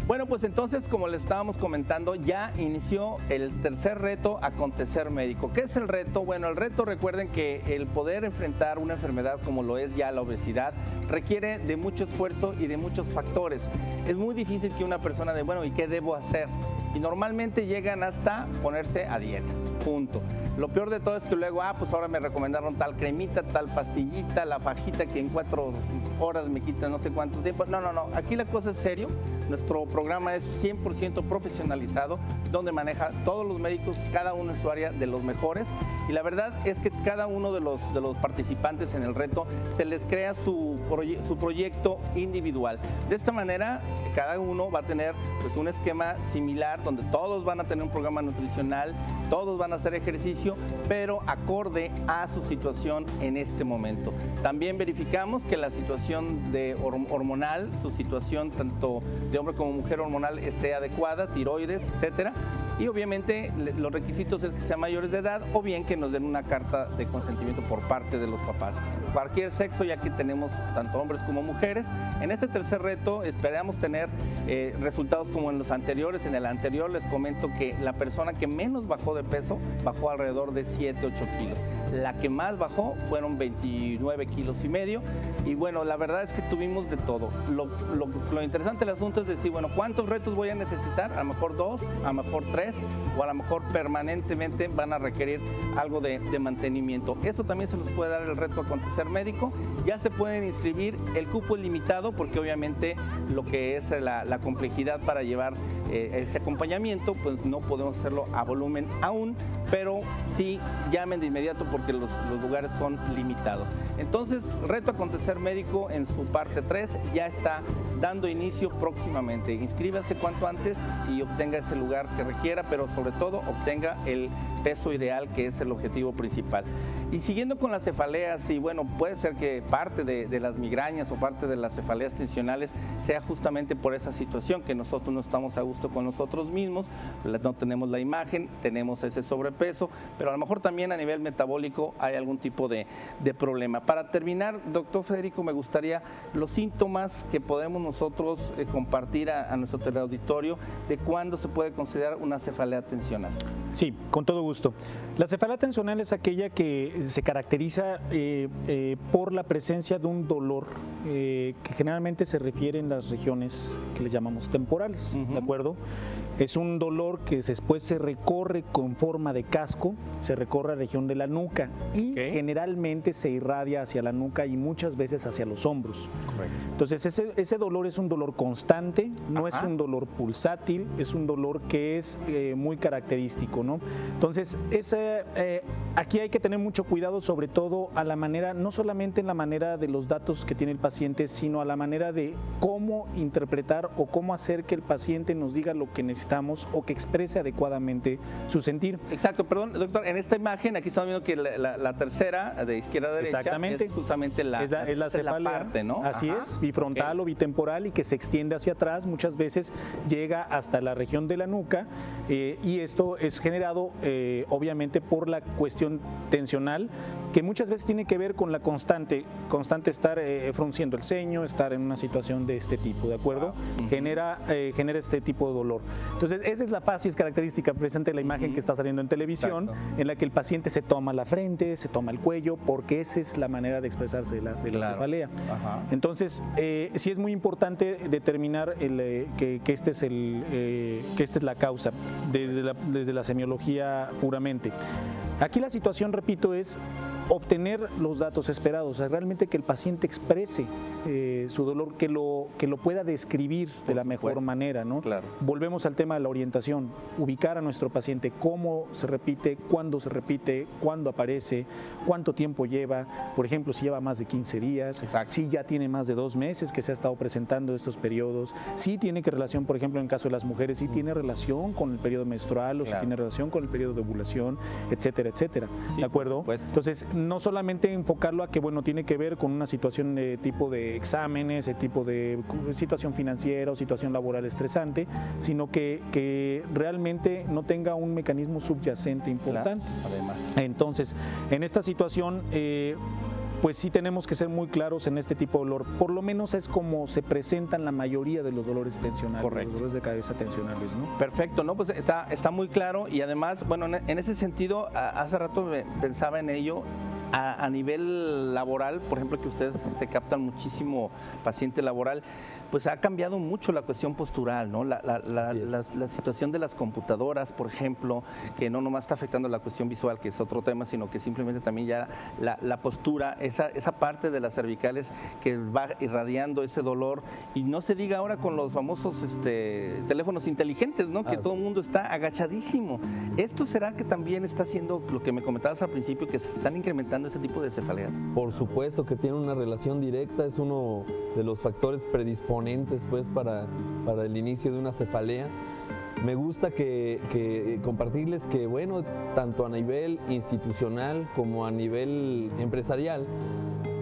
Bueno, pues entonces, como les estábamos comentando, ya inició el tercer reto, Acontecer Médico. ¿Qué es el reto? Bueno, el reto, recuerden que el poder enfrentar una enfermedad como lo es ya la obesidad requiere de mucho esfuerzo y de muchos factores. Es muy difícil que una persona de, bueno, ¿y qué debo hacer? Y normalmente llegan hasta ponerse a dieta, punto. Lo peor de todo es que luego, pues ahora me recomendaron tal cremita, tal pastillita, la fajita que en 4 horas me quita no sé cuánto tiempo. No, aquí la cosa es serio. Nuestro programa es 100% profesionalizado, donde maneja todos los médicos, cada uno en su área de los mejores. Y la verdad es que cada uno de los participantes en el reto se les crea su proyecto individual. De esta manera, cada uno va a tener pues, un esquema similar, donde todos van a tener un programa nutricional, todos van a hacer ejercicio, pero acorde a su situación en este momento. También verificamos que la situación hormonal, su situación tanto de hombre como mujer hormonal esté adecuada, tiroides, etcétera. Y obviamente los requisitos es que sean mayores de edad o bien que nos den una carta de consentimiento por parte de los papás. Cualquier sexo, ya que tenemos tanto hombres como mujeres. En este tercer reto esperamos tener resultados como en los anteriores. En el anterior les comento que la persona que menos bajó de peso bajó alrededor de 7-8 kilos. La que más bajó fueron 29 kilos y medio. Y bueno, la verdad es que tuvimos de todo. Lo interesante del asunto es decir, bueno, ¿cuántos retos voy a necesitar? A lo mejor 2, a lo mejor 3, o a lo mejor permanentemente van a requerir algo de mantenimiento. Eso también se los puede dar el reto Acontecer Médico. Ya se pueden inscribir, el cupo es limitado porque obviamente lo que es la complejidad para llevar ese acompañamiento, pues no podemos hacerlo a volumen aún, pero sí llamen de inmediato porque los lugares son limitados. Entonces, Reto Acontecer Médico en su parte 3 ya está dando inicio próximamente. Inscríbase cuanto antes y obtenga ese lugar que requiera, pero sobre todo obtenga el peso ideal, que es el objetivo principal. Y siguiendo con las cefaleas, y bueno, puede ser que parte de las migrañas o parte de las cefaleas tensionales sea justamente por esa situación, que nosotros no estamos a gusto con nosotros mismos, no tenemos la imagen, tenemos ese sobrepeso, pero a lo mejor también a nivel metabólico hay algún tipo de problema. Para terminar, doctor Federico, me gustaría los síntomas que podemos nosotros compartir a nuestro teleauditorio de cuándo se puede considerar una cefalea tensional. Sí, con todo gusto. La cefalea tensional es aquella que se caracteriza por la presencia de un dolor que generalmente se refiere en las regiones que le llamamos temporales, ¿de acuerdo? Es un dolor que después se recorre con forma de casco, se recorre a la región de la nuca y generalmente se irradia hacia la nuca y muchas veces hacia los hombros. Correcto. Entonces ese dolor es un dolor constante, no es un dolor pulsátil, es un dolor que es muy característico, ¿no? Entonces aquí hay que tener mucho cuidado, sobre todo a la manera, no solamente en la manera de los datos que tiene el paciente, sino a la manera de cómo interpretar o cómo hacer que el paciente nos diga lo que necesitamos o que exprese adecuadamente su sentir. Exacto, perdón, doctor, en esta imagen aquí estamos viendo que la tercera, de izquierda a derecha, es justamente la cefalea, parte, ¿no? Así es, bifrontal o bitemporal, y que se extiende hacia atrás, muchas veces llega hasta la región de la nuca, y esto es generado obviamente por la cuestión tensional, que muchas veces tiene que ver con la constante estar frunciendo el ceño, estar en una situación de este tipo, ¿de acuerdo? Genera este tipo de dolor. Entonces, esa es la facies característica presente en la imagen que está saliendo en televisión, en la que el paciente se toma la frente, se toma el cuello, porque esa es la manera de expresarse de la cefalea. Entonces, sí es muy importante determinar que esta es la causa desde la semiología puramente. Aquí la situación, repito, es obtener los datos esperados, o sea, realmente que el paciente exprese su dolor, que lo pueda describir de la mejor manera, ¿no? Claro. Volvemos al tema de la orientación, ubicar a nuestro paciente, cómo se repite, cuándo aparece, cuánto tiempo lleva, por ejemplo, si lleva más de 15 días, si ya tiene más de 2 meses que se ha estado presentando estos periodos, si tiene relación, por ejemplo, en el caso de las mujeres, si tiene relación con el periodo menstrual o si tiene relación con el periodo de ovulación, etcétera, etcétera, sí, ¿de acuerdo? Entonces, no solamente enfocarlo a que, bueno, tiene que ver con una situación de tipo de exámenes, de tipo de situación financiera o situación laboral estresante, sino que realmente no tenga un mecanismo subyacente importante. Además. Entonces, en esta situación, pues sí tenemos que ser muy claros en este tipo de dolor. Por lo menos es como se presentan la mayoría de los dolores tensionales, los dolores de cabeza tensionales, ¿no? Perfecto, ¿no? Pues está muy claro, y además, bueno, en ese sentido, hace rato pensaba en ello. A nivel laboral, por ejemplo, que ustedes captan muchísimo paciente laboral, pues ha cambiado mucho la cuestión postural, ¿no? La situación de las computadoras, por ejemplo, que no nomás está afectando la cuestión visual, que es otro tema, sino que simplemente también ya la postura, esa parte de las cervicales que va irradiando ese dolor, y no se diga ahora con los famosos teléfonos inteligentes, ¿no? Que todo el mundo está agachadísimo. ¿Esto será que también está haciendo lo que me comentabas al principio, que se están incrementando ese tipo de cefaleas? Por supuesto que tiene una relación directa, es uno de los factores predisponentes pues para el inicio de una cefalea. Me gusta compartirles que, bueno, tanto a nivel institucional como a nivel empresarial,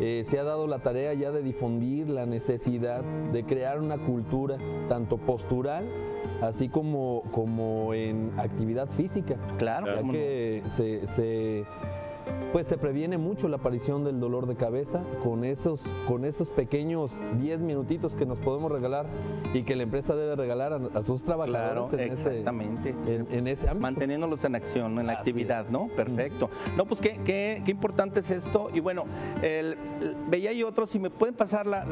se ha dado la tarea ya de difundir la necesidad de crear una cultura tanto postural así como en actividad física. Claro. Ya que se previene mucho la aparición del dolor de cabeza con esos pequeños 10 minutitos que nos podemos regalar y que la empresa debe regalar a sus trabajadores. Claro, exactamente. En ese ámbito. Manteniéndolos en acción, en la actividad, ¿no? Perfecto. No, pues qué importante es esto. Y bueno, veía yo otro, si me pueden pasar la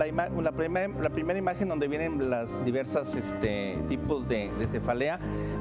primera imagen donde vienen las diversas tipos de cefalea,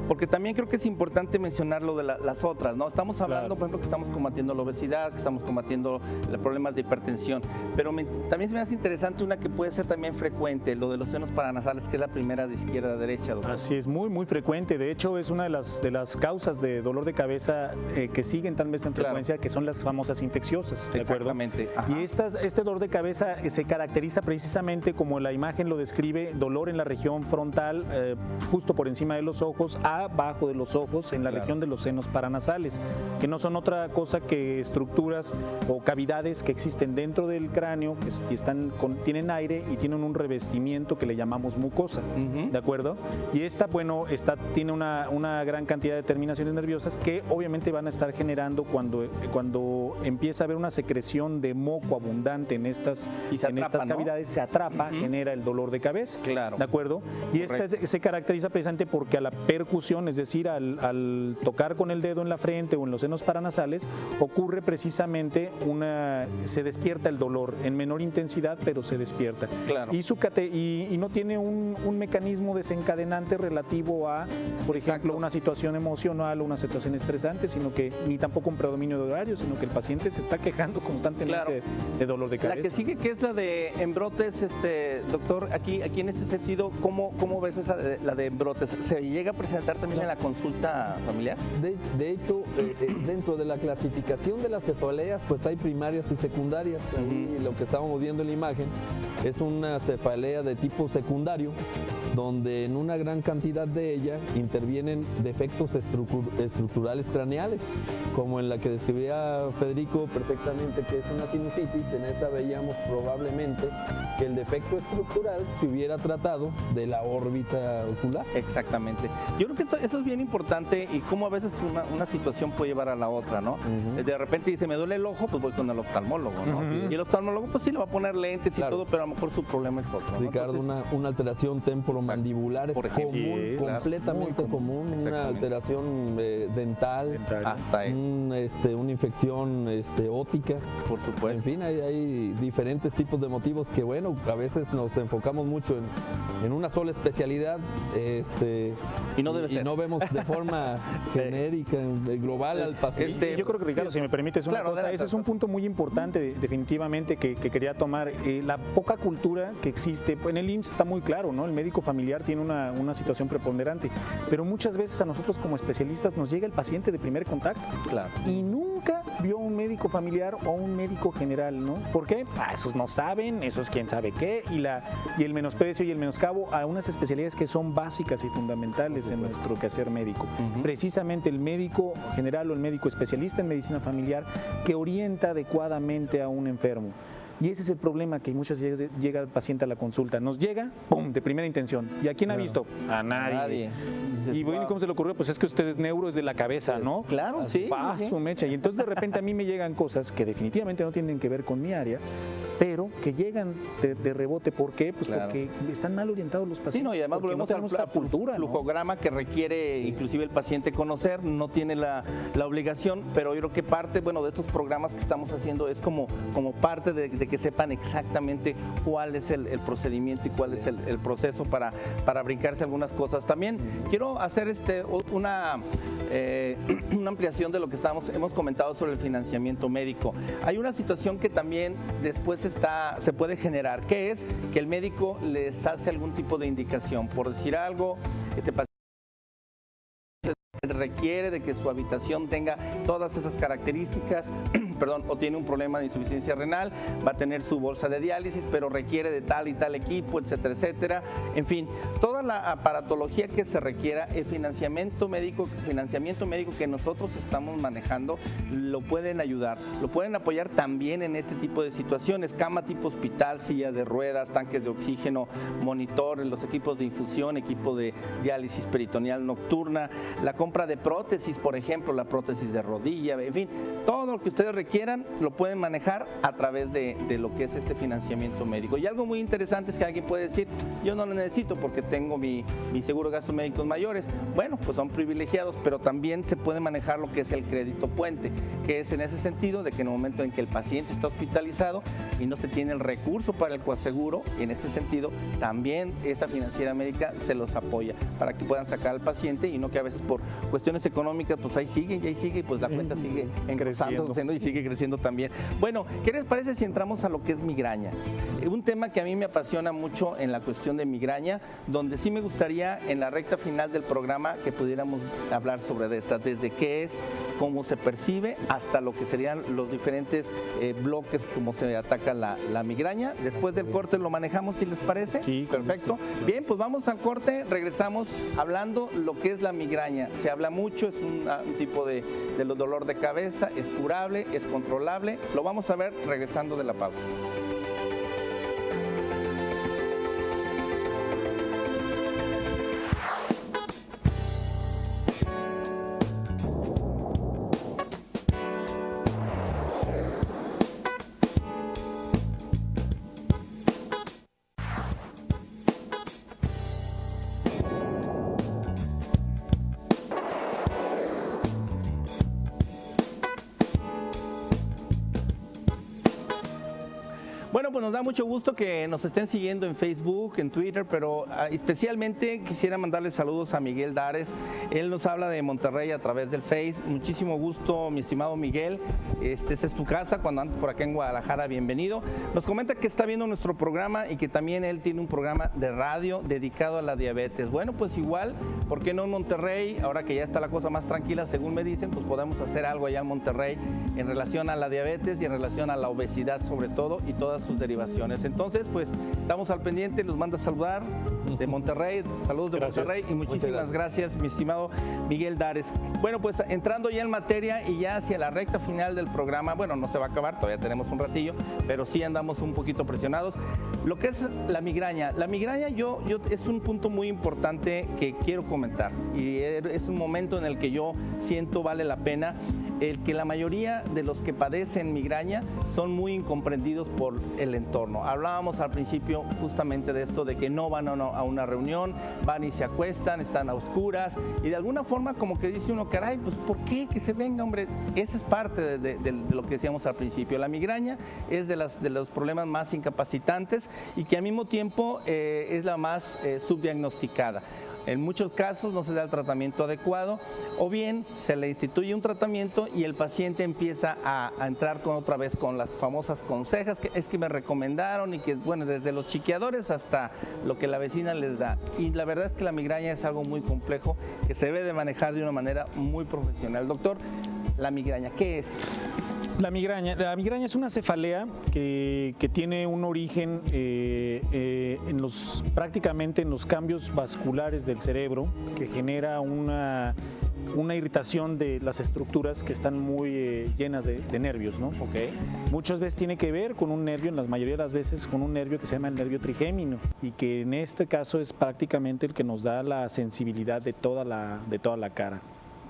porque también creo que es importante mencionar lo de las otras, ¿no? Estamos hablando, por ejemplo, que estamos combatiendo la obesidad, que estamos combatiendo los problemas de hipertensión. Pero también se me hace interesante una que puede ser también frecuente, lo de los senos paranasales, que es la primera de izquierda a derecha, doctor. Así es, muy frecuente. De hecho, es una de las causas de dolor de cabeza que siguen tal vez en frecuencia, que son las famosas infecciosas, ¿de acuerdo? Exactamente. Y este dolor de cabeza se caracteriza precisamente, como la imagen lo describe, dolor en la región frontal, justo por encima de los ojos, abajo de los ojos, en la región de los senos paranasales, que no son otra cosa que estructuras o cavidades que existen dentro del cráneo, que tienen aire y tienen un revestimiento que le llamamos mucosa, ¿de acuerdo? Y tiene una gran cantidad de terminaciones nerviosas que obviamente van a estar generando cuando empieza a haber una secreción de moco abundante en estas cavidades, se atrapa, genera el dolor de cabeza, ¿de acuerdo? Y se caracteriza precisamente porque a la percusión, es decir, al tocar con el dedo en la frente o en los senos paranasales, ocurre precisamente se despierta el dolor en menor intensidad, pero se despierta. Claro. Y no tiene un mecanismo desencadenante relativo a, por ejemplo, una situación emocional o una situación estresante, sino que ni tampoco un predominio de horario, sino que el paciente se está quejando constantemente de dolor de cabeza. La que sigue, que es la de embrotes, doctor, aquí en ese sentido, ¿cómo ves la de embrotes? ¿Se llega a presentar también en la consulta familiar? De hecho, dentro de la clasificación de las cefaleas, pues hay primarias y secundarias. Y lo que estábamos viendo en la imagen es una cefalea de tipo secundario, donde en una gran cantidad de ella intervienen defectos estructurales craneales, como en la que describía Federico perfectamente, que es una sinusitis. En esa veíamos probablemente que el defecto estructural se hubiera tratado de la órbita ocular. Exactamente. Yo creo que eso es bien importante, y cómo a veces una situación puede llevar a la otra, ¿no? De repente dice, me duele el ojo, pues voy con el oftalmólogo, ¿no? Y el oftalmólogo pues sí le va a poner lentes y todo, pero a lo mejor su problema es otro, ¿no? Ricardo, entonces, una alteración temporomandibular es común, completamente común, una alteración dental, hasta una infección ótica. Por supuesto. En fin, hay diferentes tipos de motivos que, bueno, a veces nos enfocamos mucho en una sola especialidad y no debe ser. Y no vemos de forma genérica, global al paciente. Yo creo que, Ricardo, si me permites una cosa, ese es un punto muy importante definitivamente que quería tomar. La poca cultura que existe, en el IMSS está muy claro, ¿no? El médico familiar tiene una situación preponderante, pero muchas veces a nosotros como especialistas nos llega el paciente de primer contacto y nunca vio un médico familiar o un médico general, ¿no? ¿Por qué? Esos no saben, esos quién sabe qué, y el menosprecio y el menoscabo a unas especialidades que son básicas y fundamentales en nuestro quehacer médico. Precisamente el médico general o el médico especialista en medicina familiar que orienta adecuadamente a un enfermo. Y ese es el problema, que muchas veces llega el paciente a la consulta. Nos llega, ¡pum!, de primera intención. ¿Y a quién ha visto? A nadie. Y bueno, ¿cómo se le ocurrió? Pues es que usted es neuro, es de la cabeza, ¿no? Claro, sí. Paso, mecha. Y entonces de repente a mí me llegan cosas que definitivamente no tienen que ver con mi área, pero que llegan de rebote. ¿Por qué? Pues porque están mal orientados los pacientes. Sí, no, y además volvemos al flujograma, ¿no? Que requiere inclusive el paciente conocer, no tiene la obligación, pero yo creo que parte, de estos programas que estamos haciendo es como parte de que sepan exactamente cuál es el procedimiento y cuál es el proceso para brincarse algunas cosas. También quiero hacer una ampliación de lo que hemos comentado sobre el financiamiento médico. Hay una situación que también después se puede generar, que es que el médico les hace algún tipo de indicación. Por decir algo, este paciente requiere de que su habitación tenga todas esas características, o tiene un problema de insuficiencia renal, va a tener su bolsa de diálisis, pero requiere de tal y tal equipo, etcétera, etcétera. En fin, toda la aparatología que se requiera, el financiamiento médico que nosotros estamos manejando, lo pueden ayudar, lo pueden apoyar también en este tipo de situaciones: cama tipo hospital, silla de ruedas, tanques de oxígeno, monitores, los equipos de infusión, equipo de diálisis peritoneal nocturna, la compra de prótesis, por ejemplo, la prótesis de rodilla, en fin, todo lo que ustedes requieran lo pueden manejar a través de lo que es este financiamiento médico. Y algo muy interesante es que alguien puede decir, yo no lo necesito porque tengo mi seguro de gastos médicos mayores. Bueno, pues son privilegiados, pero también se puede manejar lo que es el crédito puente, que es en ese sentido de que en el momento en que el paciente está hospitalizado y no se tiene el recurso para el coaseguro, en este sentido también esta financiera médica se los apoya para que puedan sacar al paciente, y no que a veces por cuestiones económicas, pues ahí sigue, y pues la cuenta sigue engrosándose, ¿no? Y sigue creciendo también. Bueno, ¿qué les parece si entramos a lo que es migraña? Un tema que a mí me apasiona mucho en la cuestión de migraña, donde sí me gustaría en la recta final del programa que pudiéramos hablar sobre esta, desde qué es, cómo se percibe, hasta lo que serían los diferentes bloques, cómo se ataca la migraña. Después del corte lo manejamos, si les parece. Sí, perfecto. Bien, pues vamos al corte, regresamos hablando lo que es la migraña. Se habla mucho, es un tipo de dolor de cabeza, es curable, es controlable. Lo vamos a ver regresando de la pausa. Bueno, pues nos da mucho gusto que nos estén siguiendo en Facebook, en Twitter, pero especialmente quisiera mandarle saludos a Miguel Dares. Él nos habla de Monterrey a través del Face. Muchísimo gusto, mi estimado Miguel. Esta es tu casa, cuando andes por acá en Guadalajara, bienvenido. Nos comenta que está viendo nuestro programa y que también él tiene un programa de radio dedicado a la diabetes. Bueno, pues igual, ¿por qué no en Monterrey? Ahora que ya está la cosa más tranquila, según me dicen, pues podemos hacer algo allá en Monterrey en relación a la diabetes y en relación a la obesidad sobre todo y todas sus derivaciones. Entonces, pues estamos al pendiente, los manda a saludar de Monterrey, saludos de Monterrey y muchísimas gracias, mi estimado Miguel Dares. Bueno, pues entrando ya en materia y ya hacia la recta final del programa, bueno, no se va a acabar, todavía tenemos un ratillo, pero sí andamos un poquito presionados. Lo que es la migraña yo es un punto muy importante que quiero comentar y es un momento en el que yo siento vale la pena el que la mayoría de los que padecen migraña son muy incomprendidos por el entorno. Hablábamos al principio justamente de esto, de que no van a una reunión, van y se acuestan, están a oscuras y de alguna forma como que dice uno, caray, pues ¿por qué? Que se venga, hombre. Esa es parte de lo que decíamos al principio. La migraña es de los problemas más incapacitantes y que al mismo tiempo es la más subdiagnosticada. En muchos casos no se da el tratamiento adecuado o bien se le instituye un tratamiento y el paciente empieza a entrar otra vez con las famosas consejas, que es que me recomendaron y que, bueno, desde los chiqueadores hasta lo que la vecina les da. Y la verdad es que la migraña es algo muy complejo que se debe de manejar de una manera muy profesional. Doctor, la migraña, ¿qué es? La migraña es una cefalea que tiene un origen prácticamente en los cambios vasculares del cerebro, que genera una irritación de las estructuras que están muy llenas de nervios, ¿no? Okay. Muchas veces tiene que ver con un nervio, en la mayoría de las veces con un nervio que se llama el nervio trigémino y que en este caso es prácticamente el que nos da la sensibilidad de toda la cara.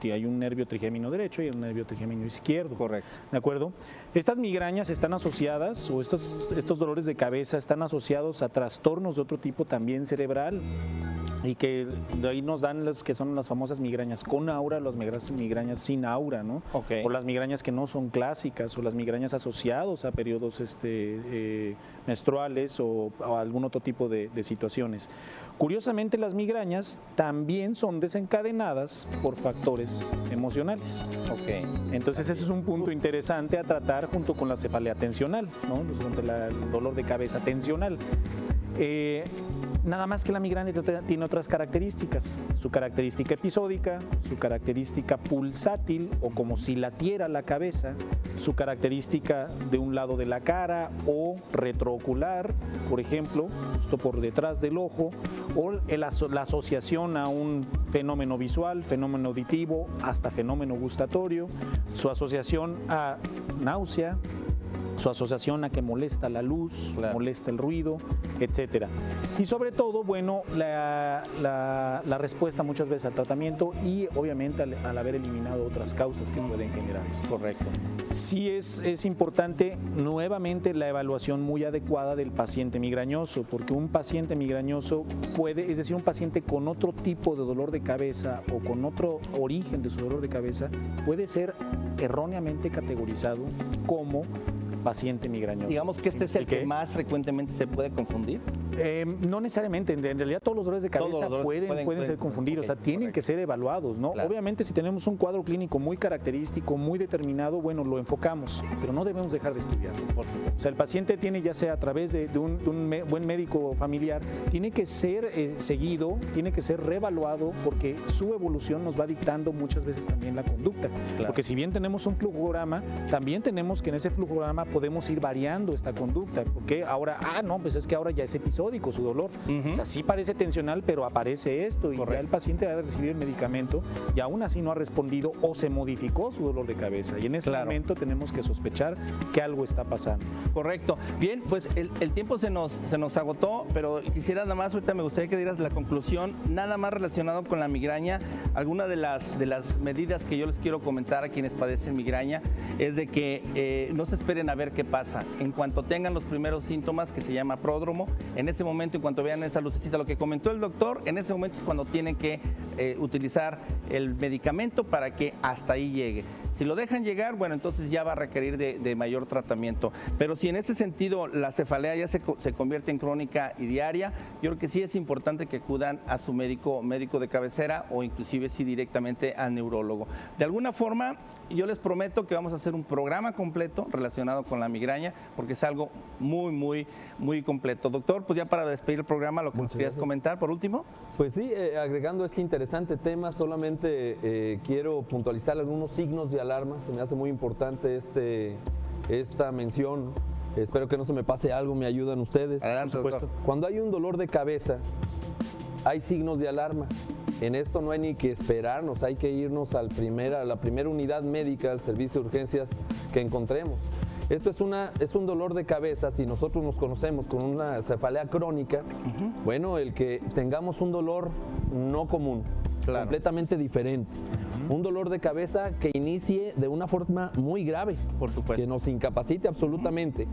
Hay un nervio trigémino derecho y un nervio trigémino izquierdo. Correcto. ¿De acuerdo? Estas migrañas están asociadas, o estos dolores de cabeza están asociados a trastornos de otro tipo también cerebral, y que de ahí nos dan los que son las famosas migrañas con aura, las migrañas sin aura, ¿no? Okay. O las migrañas que no son clásicas, o las migrañas asociados a periodos menstruales o algún otro tipo de situaciones. Curiosamente, las migrañas también son desencadenadas por factores emocionales. Okay. Entonces ese es un punto interesante a tratar junto con la cefalea tensional, ¿no? El dolor de cabeza tensional. Nada más que la migraña tiene otras características, su característica episódica, su característica pulsátil o como si latiera la cabeza, su característica de un lado de la cara o retroocular, por ejemplo, justo por detrás del ojo, o la asociación a un fenómeno visual, fenómeno auditivo, hasta fenómeno gustatorio, su asociación a náusea, su asociación a que molesta la luz, claro, molesta el ruido, etcétera. Y sobre todo, bueno, la respuesta muchas veces al tratamiento y obviamente al haber eliminado otras causas que pueden generar esto. Correcto. Sí es importante nuevamente la evaluación muy adecuada del paciente migrañoso, porque un paciente migrañoso puede, es decir, un paciente con otro tipo de dolor de cabeza o con otro origen de su dolor de cabeza, puede ser erróneamente categorizado como paciente migrañoso. Digamos que este es el que más frecuentemente se puede confundir. No necesariamente, en realidad todos los dolores de cabeza pueden ser confundidos, okay, o sea, tienen correcto. que ser evaluados, ¿no? Claro. Obviamente si tenemos un cuadro clínico muy característico, muy determinado, bueno, lo enfocamos, pero no debemos dejar de estudiarlo. Por supuesto. O sea, el paciente tiene, ya sea a través de un buen médico familiar, tiene que ser seguido, tiene que ser reevaluado, porque su evolución nos va dictando muchas veces también la conducta. Claro. Porque si bien tenemos un flujograma, también tenemos que en ese flujograma podemos ir variando esta conducta, porque ahora, no, pues es que ahora ya es episódico su dolor. O sea, sí parece tensional, pero aparece esto y correcto. ya el paciente va a recibir el medicamento y aún así no ha respondido o se modificó su dolor de cabeza. Y en ese momento tenemos que sospechar que algo está pasando. Correcto. Bien, pues el tiempo se nos agotó, pero quisiera nada más, ahorita me gustaría que dieras la conclusión, nada más relacionado con la migraña. Alguna de las medidas que yo les quiero comentar a quienes padecen migraña es de que no se esperen a ver qué pasa. En cuanto tengan los primeros síntomas, que se llama pródromo, en ese momento, en cuanto vean esa lucecita, lo que comentó el doctor, en ese momento es cuando tienen que utilizar el medicamento para que hasta ahí llegue. Si lo dejan llegar, bueno, entonces ya va a requerir de mayor tratamiento. Pero si en ese sentido la cefalea ya se convierte en crónica y diaria, yo creo que sí es importante que acudan a su médico de cabecera o inclusive sí directamente al neurólogo. De alguna forma, yo les prometo que vamos a hacer un programa completo relacionado con la migraña, porque es algo muy, muy, muy completo. Doctor, pues ya para despedir el programa, lo que nos querías comentar por último. Pues sí, agregando este interesante tema, solamente quiero puntualizar algunos signos de alarma. Se me hace muy importante esta mención. Espero que no se me pase algo, me ayudan ustedes. Adelante, por supuesto. doctor. Cuando hay un dolor de cabeza, hay signos de alarma. En esto no hay ni que esperarnos, hay que irnos a la primera unidad médica, al servicio de urgencias que encontremos. Esto es un dolor de cabeza. Si nosotros nos conocemos con una cefalea crónica, bueno, el que tengamos un dolor no común, completamente diferente. Un dolor de cabeza que inicie de una forma muy grave, por supuesto, que nos incapacite absolutamente.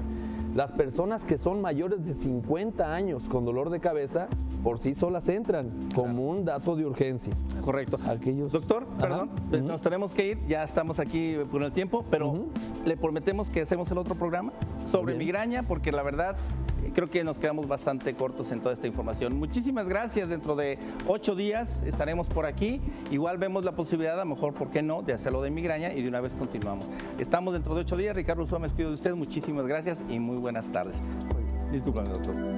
Las personas que son mayores de 50 años con dolor de cabeza, por sí solas entran como un dato de urgencia. Correcto. Aquellos... Doctor, perdón, nos tenemos que ir, ya estamos aquí por el tiempo, pero le prometemos que hacemos el otro programa sobre migraña, porque la verdad creo que nos quedamos bastante cortos en toda esta información. Muchísimas gracias. Dentro de 8 días estaremos por aquí. Igual vemos la posibilidad, a lo mejor, ¿por qué no?, de hacerlo de migraña y de una vez continuamos. Estamos dentro de 8 días. Ricardo Ursúa, me despido de ustedes. Muchísimas gracias y muy buenas tardes. Discúlpame, doctor.